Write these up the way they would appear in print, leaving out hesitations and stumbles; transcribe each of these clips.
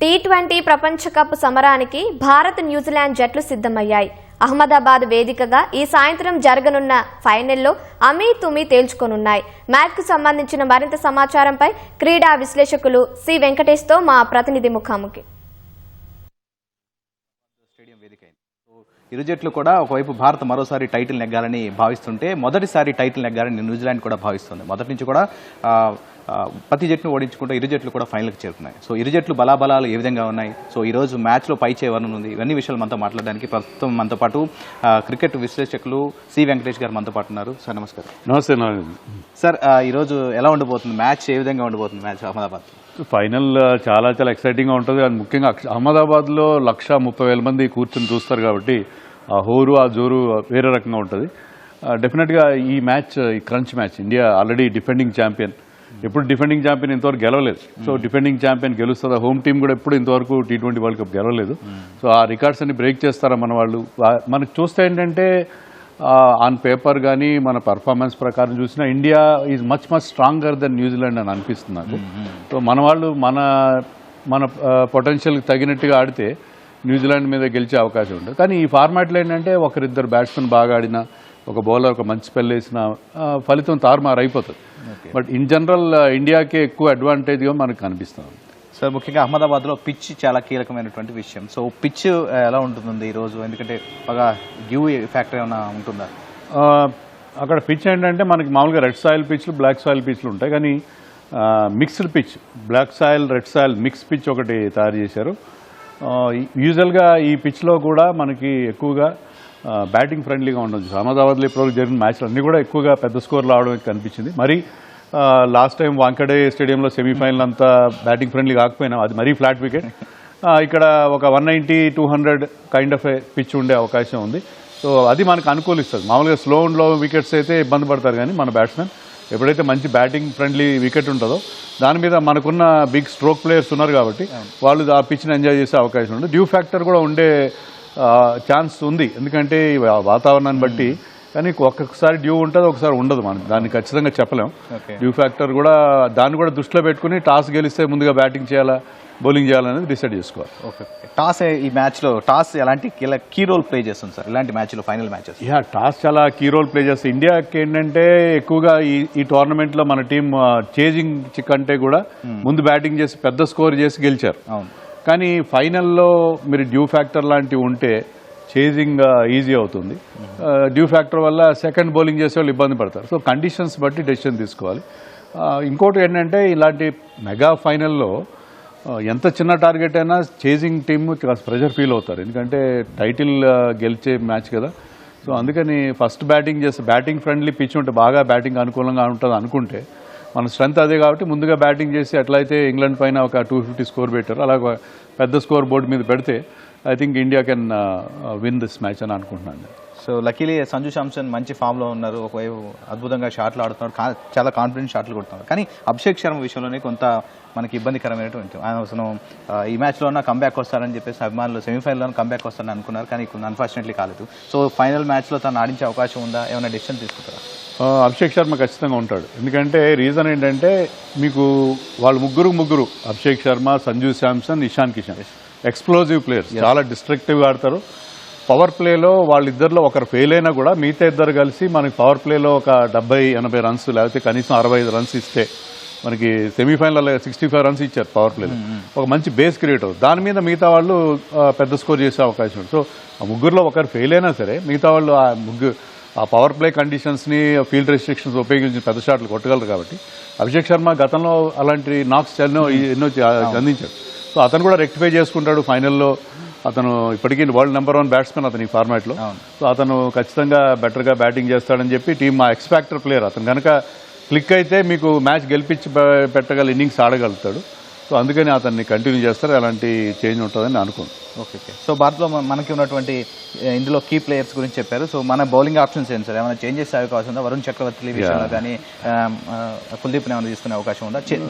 T20 ప్రపంచ cup సమరానికి Bharat New Zealand జట్లు సిద్ధమయ్యాయి. అహ్మదాబాద్ వేదికగా ఈ సాయంత్రం జరగనున్న ఫైనల్లో అమీ తుమీ తేల్చుకోనున్నాయి. మ్యాచ్కు సంబంధించిన మరింత సమాచారంపై క్రీడా విశ్లేషకులు సి వెంకటేష్తో మా ప్రతినిధి ముఖాముఖి. ఇరు జట్లు కూడా ఒకవైపు భారత్ మరోసారి టైటిల్ నెగ్గాలని భావిస్తుంటే మొదటిసారి టైటిల్ నెగ్గాలని న్యూజిలాండ్ కూడా భావిస్తుంది. మొదటి నుంచి కూడా ప్రతి జట్టును ఓడించుకుంటూ ఇరు జట్లు కూడా ఫైనల్కి చేరుతున్నాయి. సో ఇరు జట్లు బలాబలాలు ఏ విధంగా ఉన్నాయి, సో ఈరోజు మ్యాచ్లో పై చేవరణ ఉంది, ఇవన్నీ విషయాలు మనతో మాట్లాడడానికి ప్రస్తుతం మనతో పాటు క్రికెట్ విశ్లేషకులు సి వెంకటేష్ గారు మనతో పాటు ఉన్నారు. సార్ నమస్కారం. నమస్తే సార్. ఈరోజు ఎలా ఉండబోతుంది మ్యాచ్, ఏ విధంగా ఉండబోతుంది మ్యాచ్ అహ్మదాబాద్? ఫైనల్ చాలా చాలా ఎక్సైటింగ్గా ఉంటుంది. అది ముఖ్యంగా అహ్మదాబాద్లో 130,000 మంది కూర్చొని చూస్తారు కాబట్టి ఆ హోరు ఆ జోరు వేరే రకంగా ఉంటుంది. డెఫినెట్గా ఈ మ్యాచ్, ఈ crunch match, India already defending champion, ఎప్పుడు డిఫెండింగ్ ఛాంపియన్ ఇంతవరకు గెలవలేదు. సో డిఫెండింగ్ ఛాంపియన్ గెలుస్తుంది. హోమ్ టీం కూడా ఎప్పుడు ఇంతవరకు టీ20 వరల్డ్ కప్ గెలవలేదు. సో ఆ రికార్డ్స్ అన్ని బ్రేక్ చేస్తారా మన వాళ్ళు? మనకు చూస్తే ఏంటంటే ఆన్ పేపర్ కానీ మన పర్ఫార్మెన్స్ ప్రకారం చూసినా India is much stronger then New Zealand అని అనిపిస్తుంది నాకు. సో మన వాళ్ళు మన పొటెన్షియల్కి తగినట్టుగా ఆడితే న్యూజిలాండ్ మీద గెలిచే అవకాశం ఉంటుంది. కానీ ఈ ఫార్మాట్లో ఏంటంటే ఒకరిద్దరు బ్యాట్స్మెన్ బాగా ఆడినా, ఒక బౌలర్ ఒక మంచి స్పెల్ వేసిన ఫలితం తారుమారు అయిపోతుంది. బట్ ఇన్ జనరల్ ఇండియాకే ఎక్కువ అడ్వాంటేజ్గా మనకు కనిపిస్తుంది. సార్, ముఖ్యంగా అహ్మదాబాద్లో పిచ్ చాలా కీలకమైనటువంటి విషయం. సో పిచ్ ఎలా ఉంటుంది ఈరోజు? ఎందుకంటే బాగా గివ్ ఫ్యాక్టర్ ఏమైనా ఉంటుందా? అక్కడ పిచ్ ఏంటంటే మనకి మామూలుగా రెడ్ సాయిల్ పిచ్లు, బ్లాక్ సాయిల్ పిచ్లు ఉంటాయి. కానీ mixed pitch, black soil, red soil mix pitch ఒకటి తయారు చేశారు. యూజువల్గా ఈ పిచ్లో కూడా మనకి ఎక్కువగా బ్యాటింగ్ ఫ్రెండ్లీగా ఉండొచ్చు. అహ్మదాబాద్లో ఇప్పటివరకు జరిగిన మ్యాచ్లు అన్నీ కూడా ఎక్కువగా పెద్ద స్కోర్లు ఆడడం కనిపించింది. మరి లాస్ట్ టైం వాంకడే స్టేడియంలో సెమీఫైనల్ అంతా బ్యాటింగ్ ఫ్రెండ్లీ కాకపోయినా అది మరీ ఫ్లాట్ వికెట్. ఇక్కడ ఒక 190-200 కైండ్ ఆఫ్ పిచ్ ఉండే అవకాశం ఉంది. సో అది మనకు అనుకూలిస్తుంది. మామూలుగా స్లో అండ్ లో వికెట్స్ అయితే ఇబ్బంది పడతారు, కానీ మన బ్యాట్స్మెన్ ఎప్పుడైతే మంచి బ్యాటింగ్ ఫ్రెండ్లీ వికెట్ ఉంటుందో దాని మీద మనకున్న బిగ్ స్ట్రోక్ ప్లేయర్స్ ఉన్నారు కాబట్టి వాళ్ళు ఆ పిచ్ని ఎంజాయ్ చేసే అవకాశం ఉంది. డ్యూ ఫ్యాక్టర్ కూడా ఉండే ఛాన్స్ ఉంది, ఎందుకంటే వాతావరణాన్ని బట్టి. కానీ ఒక్కొక్కసారి డ్యూ ఉంటుంది, ఒకసారి ఉండదు. మనం దాన్ని ఖచ్చితంగా చెప్పలేం. డ్యూ ఫ్యాక్టర్ కూడా దాన్ని కూడా దృష్టిలో పెట్టుకుని టాస్ గెలిస్తే ముందుగా బ్యాటింగ్ చేయాలా, బౌలింగ్ చేయాలనేది డిసైడ్ చేసుకోవాలి. ఓకే. టాస్ ఈ మ్యాచ్లో టాస్ ఎలాంటి కీ రోల్ ప్లే చేస్తుంది సార్ ఇలాంటి మ్యాచ్లో, ఫైనల్ మ్యాచెస్? టాస్ చాలా కీ రోల్ ప్లే చేస్తుంది. ఇండియాకి ఏంటంటే ఎక్కువగా ఈ టోర్నమెంట్లో మన టీం చేజింగ్ కంటే కూడా ముందు బ్యాటింగ్ చేసి పెద్ద స్కోర్ చేసి గెలిచారు. కానీ ఫైనల్లో మీరు డ్యూ ఫ్యాక్టర్ లాంటివి ఉంటే చేజింగ్ ఈజీ అవుతుంది. డ్యూ ఫ్యాక్టర్ వల్ల సెకండ్ బౌలింగ్ చేసే వాళ్ళు ఇబ్బంది పడతారు. సో కండిషన్స్ బట్టి డెసిషన్ తీసుకోవాలి. ఇంకోటి ఏంటంటే ఇలాంటి మెగా ఫైనల్లో ఎంత చిన్న టార్గెట్ అయినా చేజింగ్ టీమ్ ప్రెషర్ ఫీల్ అవుతారు, ఎందుకంటే టైటిల్ గెలిచే మ్యాచ్ కదా. సో అందుకని ఫస్ట్ బ్యాటింగ్ చేస్తే బ్యాటింగ్ ఫ్రెండ్లీ పిచ్ ఉంటే బాగా బ్యాటింగ్ అనుకూలంగా ఉంటుంది అనుకుంటే మన స్ట్రెంత్ అదే కాబట్టి ముందుగా బ్యాటింగ్ చేసి ఎట్లయితే ఇంగ్లాండ్ పైన ఒక 250 స్కోర్ పెట్టారు అలా పెద్ద స్కోర్ బోర్డు మీద పెడితే I think India can win this match అని అనుకుంటున్నాను. సో లక్కీలీ సంజు శాంసన్ మంచి ఫామ్లో ఉన్నారు, ఒకవైపు అద్భుతంగా షాట్లు ఆడుతున్నారు, చాలా కాన్ఫిడెంట్ షాట్లు కొడుతున్నారు. కానీ అభిషేక్ శర్మ విషయంలోనే కొంత మనకి ఇబ్బందికరమైనటువంటి అసలు ఈ మ్యాచ్లో కంబ్యాక్ వస్తారని చెప్పేసి అభిమానులు సెమీఫైనల్లో కంబ్యాక్ వస్తారని అనుకున్నారు, కానీ అన్ఫార్చునేట్లీ కాలేదు. సో ఫైనల్ మ్యాచ్లో తను ఆడించే అవకాశం ఉందా? ఏమైనా డెసిషన్ తీసుకుంటారా? అభిషేక్ శర్మ ఖచ్చితంగా ఉంటాడు. ఎందుకంటే రీజన్ ఏంటంటే మీకు వాళ్ళు ముగ్గురు అభిషేక్ శర్మ, సంజు శాంసన్, ఇషాన్ కిషన్ ఎక్స్ప్లోజివ్ ప్లేయర్స్, చాలా డిస్ట్రక్టివ్గా ఆడతారు. పవర్ ప్లేలో వాళ్ళిద్దరిలో ఒకరు ఫెయిల్ అయినా కూడా మిగతా ఇద్దరు కలిసి మనకి పవర్ ప్లేలో ఒక 70-80 రన్స్ లేకపోతే కనీసం 65 రన్స్ ఇస్తే మనకి సెమీఫైనల్లో 65 రన్స్ ఇచ్చారు పవర్ ప్లేలో. ఒక మంచి బేస్ క్రియేట్ అవుతుంది. దాని మీద మిగతా వాళ్ళు పెద్ద స్కోర్ చేసే అవకాశం ఉంది. సో ఆ ముగ్గురులో ఒకరు ఫెయిల్ అయినా సరే మిగతా వాళ్ళు ఆ పవర్ ప్లే కండిషన్స్ని, ఫీల్డ్ రెస్ట్రిక్షన్స్ ఉపయోగించి పెద్ద షాట్లు కొట్టగలరు. కాబట్టి అభిషేక్ శర్మ గతంలో అలాంటి నాక్స్ ఎన్నో అందించాడు. సో అతను కూడా రెక్టిఫై చేసుకుంటాడు ఫైనల్లో. అతను ఇప్పటికీ వరల్డ్ నెంబర్ 1 బ్యాట్స్మెన్ అతను ఈ ఫార్మాట్లో. సో అతను ఖచ్చితంగా బెటర్గా బ్యాటింగ్ చేస్తాడని చెప్పి టీమ్ ఎక్స్‌ఫ్యాక్టర్ ప్లేయర్ అతను కనుక క్లిక్ అయితే మీకు మ్యాచ్ గెలిపించి పెట్టగల ఇన్నింగ్స్ ఆడగలుగుతాడు. సో అందుకని అతన్ని కంటిన్యూ చేస్తారు, అలాంటి చేంజ్ ఉంటుందని అనుకోండి. ఓకే. సో భారత్లో మనకి ఉన్నటువంటి ఇందులో కీ ప్లేయర్స్ గురించి చెప్పారు. సో మన బౌలింగ్ ఆప్షన్స్ ఏంటి సార్? ఏమైనా చేంజెస్ అవకాశం ఉందా? వరుణ్ చక్రవర్తి విషయంలో కానీ కుల్దీప్ని ఏమైనా తీసుకునే అవకాశం ఉందా?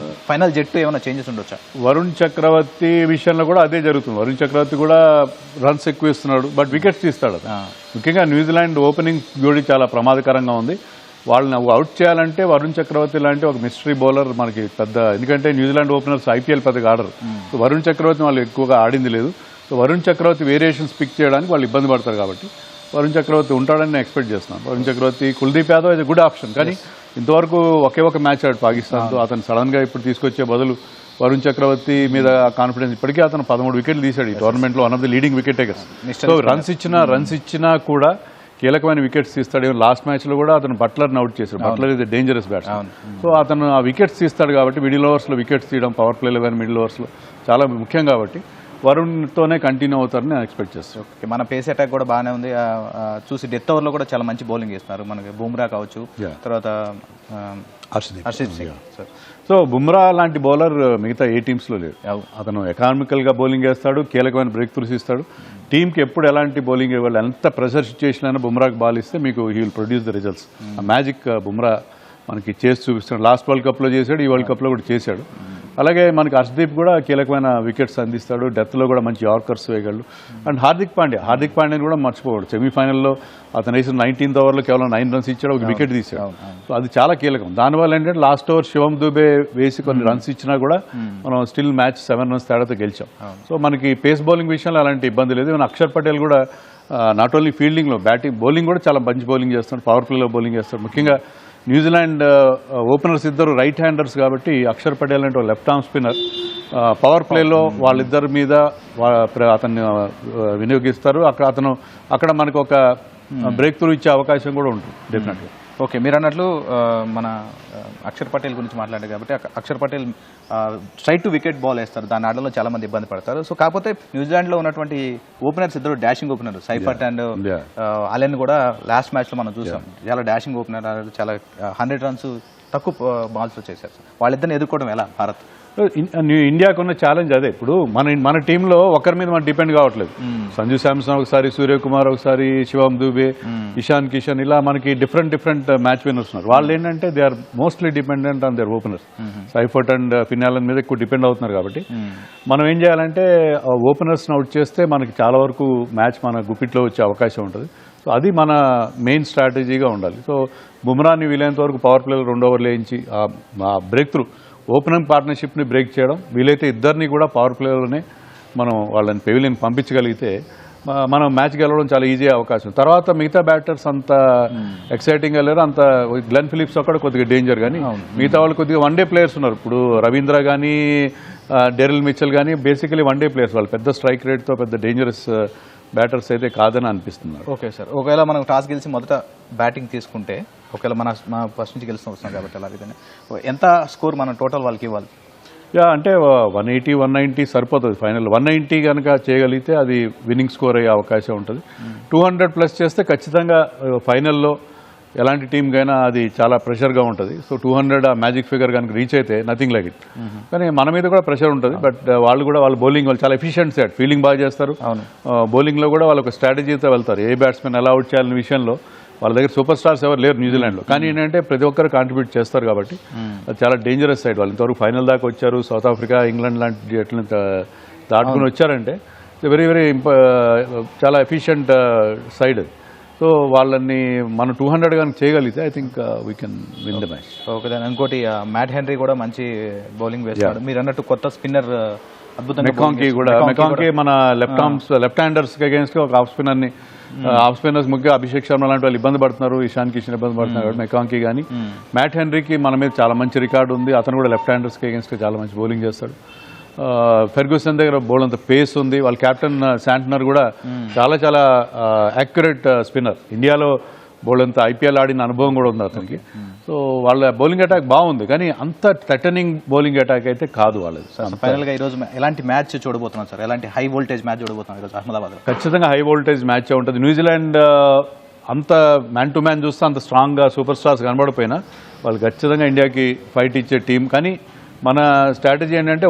ఫైనల్ జట్టు ఏమైనా చేంజెస్ ఉండొచ్చా? వరుణ్ చక్రవర్తి విషయంలో కూడా అదే జరుగుతుంది. వరుణ్ చక్రవర్తి కూడా రన్స్ ఎక్కువ ఇస్తున్నాడు, బట్ వికెట్స్ తీస్తాడు. ముఖ్యంగా న్యూజిలాండ్ ఓపెనింగ్ జోడీ చాలా ప్రమాదకరంగా ఉంది. వాళ్ళని అవుట్ చేయాలంటే వరుణ్ చక్రవర్తి లాంటి ఒక మిస్టరీ బౌలర్ మనకి పెద్ద, ఎందుకంటే న్యూజిలాండ్ ఓపెనర్స్ ఐపీఎల్ పెద్దగా ఆడరు. సో వరుణ్ చక్రవర్తి వాళ్ళు ఎక్కువగా ఆడింది లేదు. సో వరుణ్ చక్రవర్తి వేరియేషన్స్ పిక్ చేయడానికి వాళ్ళు ఇబ్బంది పడతారు కాబట్టి వరుణ్ చక్రవర్తి ఉంటాడని నేను ఎక్స్పెక్ట్ చేస్తున్నాను. వరుణ్ చక్రవర్తి, కుల్దీప్ యాదవ్ ఇది గుడ్ ఆప్షన్, కానీ ఇంతవరకు ఒకే ఒక మ్యాచ్ ఆడు పాకిస్తాన్తో. అతను సడన్గా ఇప్పుడు తీసుకొచ్చే బదులు వరుణ్ చక్రవర్తి మీద కాన్ఫిడెన్స్, ఇప్పటికే అతను 13 వికెట్లు తీశాడు ఈ టోర్నమెంట్లో, one of the leading wicket takers. So runs ఇచ్చినా కూడా కీలకమైన వికెట్స్ తీస్తాడు. లాస్ట్ మ్యాచ్లో కూడా అతను బట్లర్ని అవుట్ చేశాడు. Butler is dangerous batsmen. So అతను ఆ వికెట్స్ తీస్తాడు కాబట్టి మిడిల్ ఓవర్స్లో వికెట్స్ తీయడం, పవర్ ప్లేలో కానీ మిడిల్ ఓవర్స్లో చాలా ముఖ్యం కాబట్టి వరుణ్తోనే కంటిన్యూ అవుతారని నేను ఎక్స్పెక్ట్ చేస్తాను. ఓకే, మన పేస్ అటాక్ కూడా బాగానే ఉంది. చూసి డెత్ ఓవర్లో కూడా చాలా మంచి బౌలింగ్ చేస్తున్నారు. మనకి బూమ్రా కావచ్చు, తర్వాత హర్షదీప్ సింగ్. సో బుమ్రా లాంటి బౌలర్ మిగతా ఏ టీమ్స్లో లేడు. అతను ఎకానమికల్గా బౌలింగ్ వేస్తాడు, కీలకమైన బ్రేక్ త్రూస్ ఇస్తాడు. టీంకి ఎప్పుడు ఎలాంటి బౌలింగ్ ఇవ్వాలి, ఎంత ప్రెషర్ సిచ్యుయేషన్ అయినా బుమ్రాకి బాల్ ఇస్తే మీకు he will produce the results. ఆ మ్యాజిక్ బుమ్రా మనకి చేసి చూపిస్తాడు. లాస్ట్ వరల్డ్ కప్లో చేశాడు, ఈ వరల్డ్ కప్లో కూడా చేశాడు. అలాగే మనకి హర్షదీప్ కూడా కీలకమైన వికెట్స్ అందిస్తాడు, డెత్లో కూడా మంచి యార్కర్స్ వేయగలడు. అండ్ హార్దిక్ పాండ్యాని కూడా మర్చిపోవాడు. సెమీఫైనల్లో అతను వేసిన 19th ఓవర్లో కేవలం 9 runs ఇచ్చాడు, ఒక వికెట్ తీశాడు. సో అది చాలా కీలకం. దానివల్ల ఏంటంటే లాస్ట్ ఓవర్ శివం దూబే వేసి కొన్ని రన్స్ ఇచ్చినా కూడా మనం స్టిల్ మ్యాచ్ 7 runs తేడాతో గెలిచాం. సో మనకి పేస్ బౌలింగ్ విషయంలో అలాంటి ఇబ్బంది లేదు. మన అక్షర్ పటేల్ కూడా నాట్ ఓన్లీ ఫీల్డింగ్లో, బౌలింగ్ కూడా చాలా మంచి బౌలింగ్ చేస్తాడు, పవర్ ప్లేలో బౌలింగ్ చేస్తాడు. ముఖ్యంగా న్యూజిలాండ్ ఓపెనర్స్ ఇద్దరు రైట్ హ్యాండర్స్ కాబట్టి అక్షర్ పటేల్ అంటే లెఫ్ట్ ఆర్మ్ స్పిన్నర్. పవర్ ప్లేలో వాళ్ళిద్దరి మీద అతన్ని వినియోగిస్తారు. అక్కడ మనకు ఒక బ్రేక్ త్రూ ఇచ్చే అవకాశం కూడా ఉంటుంది డెఫినెట్గా. ఓకే, మీరు అన్నట్లు మన అక్షర్ పటేల్ గురించి మాట్లాడారు కాబట్టి Axar Patel straight to wicket ball వేస్తారు. దాని ఆడలో చాలా మంది ఇబ్బంది పడతారు. సో కాకపోతే న్యూజిలాండ్లో ఉన్నటువంటి ఓపెనర్స్ ఇద్దరు డాషింగ్ ఓపెనర్, సైఫర్ట్ అండ్ అలెన్ కూడా లాస్ట్ మ్యాచ్లో మనం చూసాం. చాలా డాషింగ్ ఓపెనర్, చాలా 100 runs తక్కువ బాల్స్ వచ్చేసారు. వాళ్ళిద్దరిని ఎదుర్కోవడం ఎలా భారత్? ఇండియాకు ఉన్న ఛాలెంజ్ అదే. ఇప్పుడు మన టీంలో ఒకరి మీద మనం డిపెండ్ కావట్లేదు. సంజు శాంసన్ ఒకసారి, సూర్యకుమార్ ఒకసారి, శివం దూబే, ఇషాన్ కిషన్, ఇలా మనకి డిఫరెంట్ మ్యాచ్ విన్నర్స్ ఉన్నారు. వాళ్ళు ఏంటంటే they are mostly dependent on their openers. Seifert and Finn Allen మీద ఎక్కువ డిపెండ్ అవుతున్నారు కాబట్టి మనం ఏం చేయాలంటే ఓపెనర్స్ని అవుట్ చేస్తే మనకి చాలా వరకు మ్యాచ్ మన గుప్పిట్లో వచ్చే అవకాశం ఉంటుంది. సో అది మన మెయిన్ స్ట్రాటజీగా ఉండాలి. సో బుమ్రాని వీలైనంత వరకు పవర్ ప్లేలో 2 overs వేయించి ఆ బ్రేక్ త్రూ ఓపెనింగ్ పార్ట్నర్షిప్ని బ్రేక్ చేయడం, వీలైతే ఇద్దరిని కూడా పవర్ ప్లేలోనే మనం వాళ్ళని పెవిలియన్ పంపించగలిగితే మనం మ్యాచ్ గెలవడం చాలా ఈజీ అవకాశం. తర్వాత మిగతా బ్యాటర్స్ అంత ఎక్సైటింగ్ వెళ్ళారు, అంత గ్లెన్ ఫిలిప్స్ అక్కడ కొద్దిగా డేంజర్, కానీ మిగతా వాళ్ళు కొద్దిగా వన్ డే ప్లేయర్స్ ఉన్నారు. ఇప్పుడు రవీంద్ర కానీ డెరిల్ మిచెల్ కానీ బేసికలీ వన్ డే ప్లేయర్స్. వాళ్ళు పెద్ద స్ట్రైక్ రేట్తో పెద్ద డేంజరస్ బ్యాటర్స్ అయితే కాదని అనిపిస్తున్నారు. ఓకే సార్, ఒకవేళ మనం టాస్ గెలిచి మొదట బ్యాటింగ్ తీసుకుంటే, ఒకవేళ మన ఫస్ట్ నుంచి గెలుస్తూ వస్తున్నాం కాబట్టి అలా విధంగా ఎంత స్కోర్ మనం టోటల్ వాళ్ళకి ఇవ్వాలి? అంటే 180, 190 సరిపోతుంది ఫైనల్. 190 కనుక చేయగలిగితే అది విన్నింగ్ స్కోర్ అయ్యే అవకాశం ఉంటుంది. 200+ చేస్తే ఖచ్చితంగా ఫైనల్లో ఎలాంటి టీంకైనా అది చాలా ప్రెషర్గా ఉంటుంది. సో 200 ఆ మ్యాజిక్ ఫిగర్ కనుక రీచ్ అయితే నథింగ్ లైక్ ఇట్. కానీ మన మీద కూడా ప్రెషర్ ఉంటుంది. బట్ వాళ్ళ బౌలింగ్ వాళ్ళు చాలా ఎఫిషియెంట్ సెట్, ఫీల్డింగ్ బాగా చేస్తారు. బౌలింగ్లో కూడా వాళ్ళు ఒక స్ట్రాటజీతో వెళ్తారు. ఏ బ్యాట్స్మెన్ ఎలా అవుట్ చేయాలనే విషయంలో వాళ్ళ దగ్గర సూపర్ స్టార్స్ ఎవరు లేరు న్యూజిలాండ్లో. కానీ ఏంటంటే ప్రతి ఒక్కరు కాంట్రిబ్యూట్ చేస్తారు కాబట్టి అది చాలా డేంజరస్ సైడ్. వాళ్ళు ఇంతవరకు ఫైనల్ దాకా వచ్చారు. సౌత్ ఆఫ్రికా, ఇంగ్లాండ్ లాంటి ఎట్లా దాటుకుని వచ్చారంటే వెరీ చాలా ఎఫిషియెంట్ సైడ్ అది. సో వాళ్ళని మనం 200 కనుక చేయగలిగితే I think we can win the match. Okay, దాని ఇంకోటి మ్యాట్ హెన్రీ కూడా మంచి బౌలింగ్ వేస్తాడు. మీరు అన్నట్టు కొత్త స్పిన్నర్ మెకాంకీ మన లెఫ్ట్ హ్యాండర్స్ అగేన్స్ట్ ఒక ఆఫ్ స్పిన్నర్ని, ఆఫ్ స్పిన్నర్స్ ముఖ్యంగా అభిషేక్ శర్మ లాంటి వాళ్ళు ఇబ్బంది పడుతున్నారు, ఇషాన్ కిషన్ ఇబ్బంది పడుతున్నారు. మెకాంకీ కానీ మ్యాట్ హెన్రీకి మన మీద చాలా మంచి రికార్డు ఉంది. అతను కూడా లెఫ్ట్ హ్యాండర్స్కి అగేన్స్ట్ చాలా మంచి బౌలింగ్ చేస్తాడు. ఫెర్గ్యూసన్ దగ్గర బౌల్ అంత పేస్ ఉంది. వాళ్ళ కెప్టెన్ శాంట్నర్ కూడా చాలా యాక్యురేట్ స్పిన్నర్. ఇండియాలో బౌల్ అంతా ఐపీఎల్ ఆడిన అనుభవం కూడా ఉంది అతనికి. సో వాళ్ళ బౌలింగ్ అటాక్ బాగుంది, కానీ అంత థ్రెటనింగ్ బౌలింగ్ అటాక్ అయితే కాదు వాళ్ళది. ఫైనల్గా ఈరోజు ఎలాంటి మ్యాచ్ చూడబోతున్నాం సార్? ఎలాంటి హై వోల్టేజ్ మ్యాచ్ చూడబోతున్నాం ఈరోజు అహ్మదాబాద్లో? ఖచ్చితంగా హై వోల్టేజ్ మ్యాచ్ ఉంటుంది. న్యూజిలాండ్ అంత మ్యాన్ టు మ్యాన్ చూస్తే అంత స్ట్రాంగ్గా సూపర్ స్టార్స్ కనబడిపోయినా వాళ్ళు ఖచ్చితంగా ఇండియాకి ఫైట్ ఇచ్చే టీం. కానీ మన స్ట్రాటజీ ఏంటంటే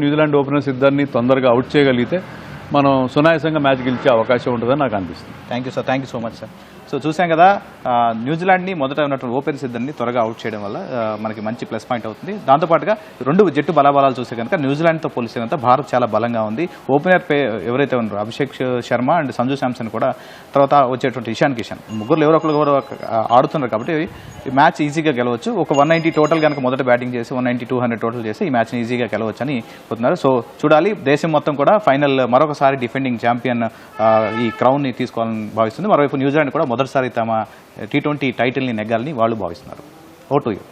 న్యూజిలాండ్ ఓపెనర్స్ ఇద్దరిని తొందరగా అవుట్ చేయగలిగితే మనం సునాయాసంగా మ్యాచ్ గెలిచే అవకాశం ఉంటుందని నాకు అనిపిస్తుంది. Thank you sir, thank you so much sir. So చూసాం కదా న్యూజిలాండ్ని మొదట ఉన్నటువంటి ఓపెన్ సిద్ధన్ని త్వరగా అవుట్ చేయడం వల్ల మనకి మంచి ప్లస్ పాయింట్ అవుతుంది. దాంతోపాటుగా రెండు జట్టు బలాబలాలు చూస్తే కనుక న్యూజిలాండ్తో పోలిస్తే భారత్ చాలా బలంగా ఉంది. ఓపెనర్ ఎవరైతే ఉన్నారో అభిషేక్ శర్మ అండ్ సంజు శాంసన్ కూడా, తర్వాత వచ్చేటువంటి ఇషాన్ కిషన్, ముగ్గురు ఎవరో ఆడుతున్నారు కాబట్టి ఈ మ్యాచ్ ఈజీగా గెలవచ్చు. ఒక 190 టోటల్ కనుక మొదట బ్యాటింగ్ చేసి 190-200 టోటల్ చేసి ఈ మ్యాచ్ని ఈజీగా గెలవచ్చు అని పోతున్నారు. సో చూడాలి, దేశం మొత్తం కూడా ఫైనల్ మరొకసారి డిఫెండింగ్ ఛాంపియన్ ఈ క్రౌన్ని తీసుకోవాలని భావిస్తుంది. మరోవైపు న్యూజిలాండ్ కూడా మొదటిసారి తమ T20 టైటిల్ని నెగ్గాలని వాళ్ళు భావిస్తున్నారు. ఓ టు యూ.